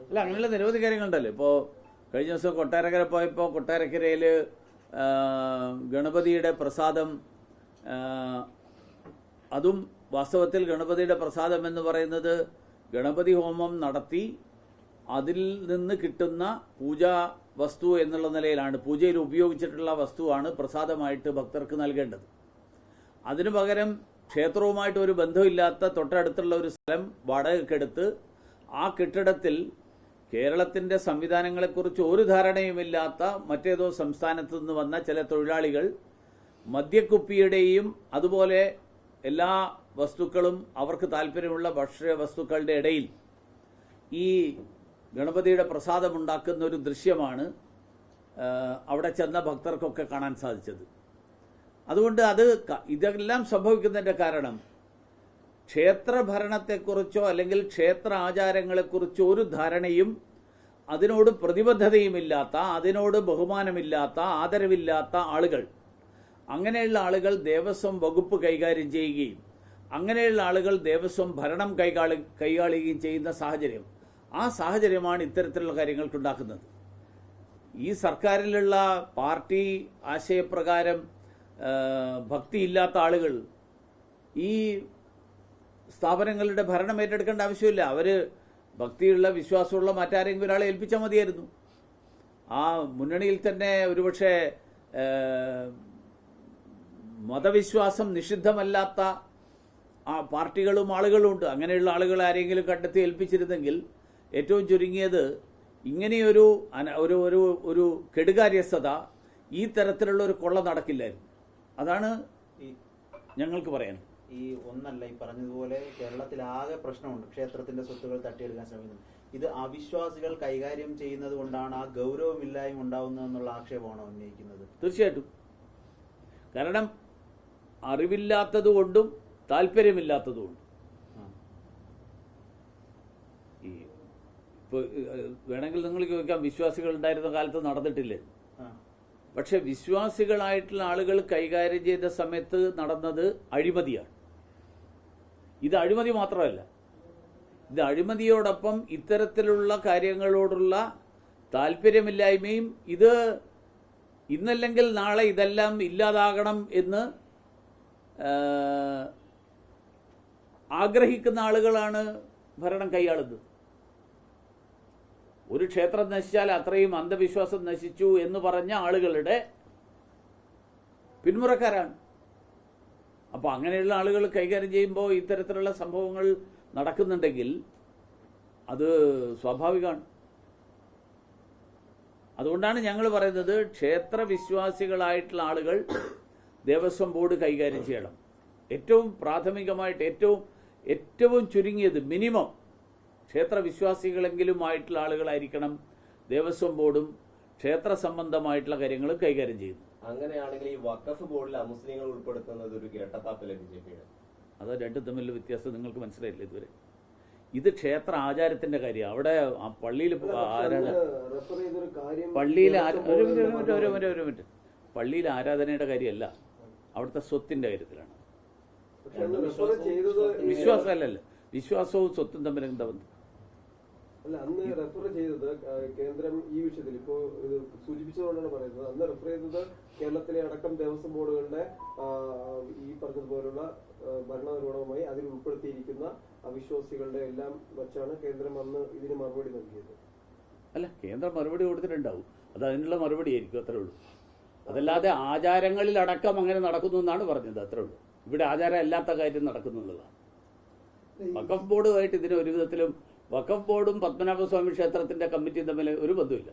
അല്ല, അങ്ങനെയുള്ള നിരവധി കാര്യങ്ങളുണ്ടല്ലോ. ഇപ്പോൾ കഴിഞ്ഞ ദിവസം കൊട്ടാരക്കര പോയപ്പോൾ കൊട്ടാരക്കരയിൽ ഗണപതിയുടെ പ്രസാദം, അതും വാസ്തവത്തിൽ ഗണപതിയുടെ പ്രസാദം എന്ന് പറയുന്നത് ഗണപതി ഹോമം നടത്തി അതിൽ നിന്ന് കിട്ടുന്ന പൂജാ വസ്തു എന്നുള്ള നിലയിലാണ്, പൂജയിൽ ഉപയോഗിച്ചിട്ടുള്ള വസ്തുവാണ് പ്രസാദമായിട്ട് ഭക്തർക്ക് നൽകേണ്ടത്. അതിനു പകരം ക്ഷേത്രവുമായിട്ട് ഒരു ബന്ധമില്ലാത്ത തൊട്ടടുത്തുള്ള ഒരു സ്ഥലം വാടകയ്ക്കെടുത്ത് ആ കെട്ടിടത്തിൽ കേരളത്തിന്റെ സംവിധാനങ്ങളെക്കുറിച്ച് ഒരു ധാരണയുമില്ലാത്ത മറ്റേതോ സംസ്ഥാനത്തു നിന്ന് വന്ന ചില തൊഴിലാളികൾ മദ്യക്കുപ്പിയുടെയും അതുപോലെ എല്ലാ വസ്തുക്കളും അവർക്ക് താല്പര്യമുള്ള ഭക്ഷ്യ വസ്തുക്കളുടെ ഇടയിൽ ഈ ഗണപതിയുടെ പ്രസാദമുണ്ടാക്കുന്ന ഒരു ദൃശ്യമാണ് അവിടെ ചെന്ന ഭക്തർക്കൊക്കെ കാണാൻ സാധിച്ചത്. അതുകൊണ്ട് ഇതെല്ലാം സംഭവിക്കുന്നതിന്റെ കാരണം ക്ഷേത്രഭരണത്തെക്കുറിച്ചോ അല്ലെങ്കിൽ ക്ഷേത്ര ആചാരങ്ങളെക്കുറിച്ചോ ഒരു ധാരണയും അതിനോട് പ്രതിബദ്ധതയുമില്ലാത്ത, അതിനോട് ബഹുമാനമില്ലാത്ത, ആദരവില്ലാത്ത ആളുകൾ, അങ്ങനെയുള്ള ആളുകൾ ദേവസ്വം വകുപ്പ് കൈകാര്യം ചെയ്യുകയും അങ്ങനെയുള്ള ആളുകൾ ദേവസ്വം ഭരണം കൈകാളുകയും ചെയ്യുന്ന സാഹചര്യം, ആ സാഹചര്യമാണ് ഇത്തരത്തിലുള്ള കാര്യങ്ങൾക്കുണ്ടാക്കുന്നത്. ഈ സർക്കാരിലുള്ള പാർട്ടി ആശയപ്രകാരം ഭക്തിയില്ലാത്ത ആളുകൾ ഈ സ്ഥാപനങ്ങളുടെ ഭരണം ഏറ്റെടുക്കേണ്ട ആവശ്യമില്ല. അവര് ഭക്തിയുള്ള വിശ്വാസമുള്ള മറ്റാരെങ്കിലും ഒരാളെ ഏൽപ്പിച്ചാൽ മതിയായിരുന്നു. ആ മുന്നണിയിൽ തന്നെ ഒരുപക്ഷെ മതവിശ്വാസം നിഷിദ്ധമല്ലാത്ത പാർട്ടികളും ആളുകളും ഉണ്ട്. അങ്ങനെയുള്ള ആളുകളെ ആരെങ്കിലും കണ്ടെത്തി ഏൽപ്പിച്ചിരുന്നെങ്കിൽ ഏറ്റവും ചുരുങ്ങിയത് ഇങ്ങനെയൊരു ഒരു കെടുകാര്യസ്ഥത, ഈ തരത്തിലുള്ള ഒരു കൊള്ള നടക്കില്ലായിരുന്നു. അതാണ് ഞങ്ങൾക്ക് പറയാൻ. ഈ ഒന്നല്ല, ഈ പറഞ്ഞതുപോലെ കേരളത്തിലാകെ പ്രശ്നമുണ്ട്. ക്ഷേത്രത്തിന്റെ സ്വത്തുകൾ തട്ടിയെടുക്കാൻ ശ്രമിക്കുന്നു. ഇത് അവിശ്വാസികൾ കൈകാര്യം ചെയ്യുന്നത് കൊണ്ടാണ് ആ ഗൗരവമില്ലായ്മ ഉണ്ടാവുന്നതെന്നുള്ള ആക്ഷേപമാണോ ഉന്നയിക്കുന്നത്? തീർച്ചയായിട്ടും. കാരണം അറിവില്ലാത്തതുകൊണ്ടും താല്പര്യമില്ലാത്തതുകൊണ്ടും. ഇപ്പോൾ വേണമെങ്കിൽ നിങ്ങൾ ചോദിക്കാം, വിശ്വാസികൾ ഉണ്ടായിരുന്ന കാലത്ത് നടന്നിട്ടില്ലേ? പക്ഷെ വിശ്വാസികളായിട്ടുള്ള ആളുകൾ കൈകാര്യം ചെയ്ത സമയത്ത് നടന്നത് അഴിമതിയാണ്. ഇത് അഴിമതി മാത്രമല്ല, ഇത് അഴിമതിയോടൊപ്പം ഇത്തരത്തിലുള്ള കാര്യങ്ങളോടുള്ള താല്പര്യമില്ലായ്മയും, ഇത് ഇന്നല്ലെങ്കിൽ നാളെ ഇതെല്ലാം ഇല്ലാതാകണം എന്ന് ആഗ്രഹിക്കുന്ന ആളുകളാണ് ഭരണം കൈയാളുന്നത്. ഒരു ക്ഷേത്രം നശിച്ചാൽ അത്രയും അന്ധവിശ്വാസം നശിച്ചു എന്ന് പറഞ്ഞ ആളുകളുടെ പിന്മുറക്കാരാണ്. അപ്പോൾ അങ്ങനെയുള്ള ആളുകൾ കൈകാര്യം ചെയ്യുമ്പോൾ ഇത്തരത്തിലുള്ള സംഭവങ്ങൾ നടക്കുന്നുണ്ടെങ്കിൽ അത് സ്വാഭാവികമാണ്. അതുകൊണ്ടാണ് ഞങ്ങൾ പറയുന്നത്, ക്ഷേത്ര വിശ്വാസികളായിട്ടുള്ള ആളുകൾ ദേവസ്വം ബോർഡ് കൈകാര്യം ചെയ്യണം. ഏറ്റവും പ്രാഥമികമായിട്ട് ഏറ്റവും ചുരുങ്ങിയത് മിനിമം ക്ഷേത്ര വിശ്വാസികളെങ്കിലുമായിട്ടുള്ള ആളുകളായിരിക്കണം ദേവസ്വം ബോർഡും ക്ഷേത്ര സംബന്ധമായിട്ടുള്ള കാര്യങ്ങൾ കൈകാര്യം ചെയ്യുന്നു. അങ്ങനെയാണെങ്കിൽ ഈ വഖഫ് ബോർഡിൽ അമുസ്ലിങ്ങൾ ഉൾപ്പെടുത്തുന്നത് ഒരു ഇരട്ടത്താപ്പല്ലേ BJP-യുടെ? അത് രണ്ടും തമ്മിലുള്ള വ്യത്യാസം നിങ്ങൾക്ക് മനസ്സിലായില്ല ഇതുവരെ. ഇത് ക്ഷേത്ര ആചാരത്തിന്റെ കാര്യം. അവിടെ പള്ളിയിൽ പള്ളിയിൽ ആരാധനയുടെ കാര്യമല്ല, അവിടുത്തെ സ്വത്തിന്റെ കാര്യത്തിലാണ്. വിശ്വാസമല്ലല്ലോ, വിശ്വാസവും സ്വത്തും തമ്മിൽ എന്താ ബന്ധം? അല്ല, അന്ന് റെഫർ ചെയ്തത് കേന്ദ്രം ഈ വിഷയത്തിൽ ഇപ്പോ ഇത് സൂചിപ്പിച്ചതുകൊണ്ടാണ് പറയുന്നത്. അന്ന് റെഫർ ചെയ്തത് കേരളത്തിലെ അടക്കം ദേവസ്വം ബോർഡുകളുടെ ഈ പറഞ്ഞതുപോലുള്ള ഭരണനിർവഹണവുമായി അതിൽ ഉൾപ്പെടുത്തിയിരിക്കുന്ന അവിശ്വാസികളുടെ എല്ലാം വച്ചാണ് കേന്ദ്രം അന്ന് ഇതിന് മറുപടി നൽകിയത്. അല്ല, കേന്ദ്രം മറുപടി കൊടുത്തിട്ടുണ്ടാവും, അത് അതിനുള്ള മറുപടി ആയിരിക്കും, അത്രേ ഉള്ളൂ. അതല്ലാതെ ആചാരങ്ങളിൽ അടക്കം അങ്ങനെ നടക്കുന്നു എന്നാണ് പറഞ്ഞത്, അത്രേ ഉള്ളൂ. ഇവിടെ ആചാരം അല്ലാത്ത കാര്യം നടക്കുന്നു എന്നുള്ളതാണ്. വഖഫ് ബോർഡുമായിട്ട് ഇതിന് ഒരു വിധത്തിലും, വഖഫ് ബോർഡും പത്മനാഭസ്വാമി ക്ഷേത്രത്തിന്റെ കമ്മിറ്റിയും തമ്മിൽ ഒരു ബന്ധമില്ല.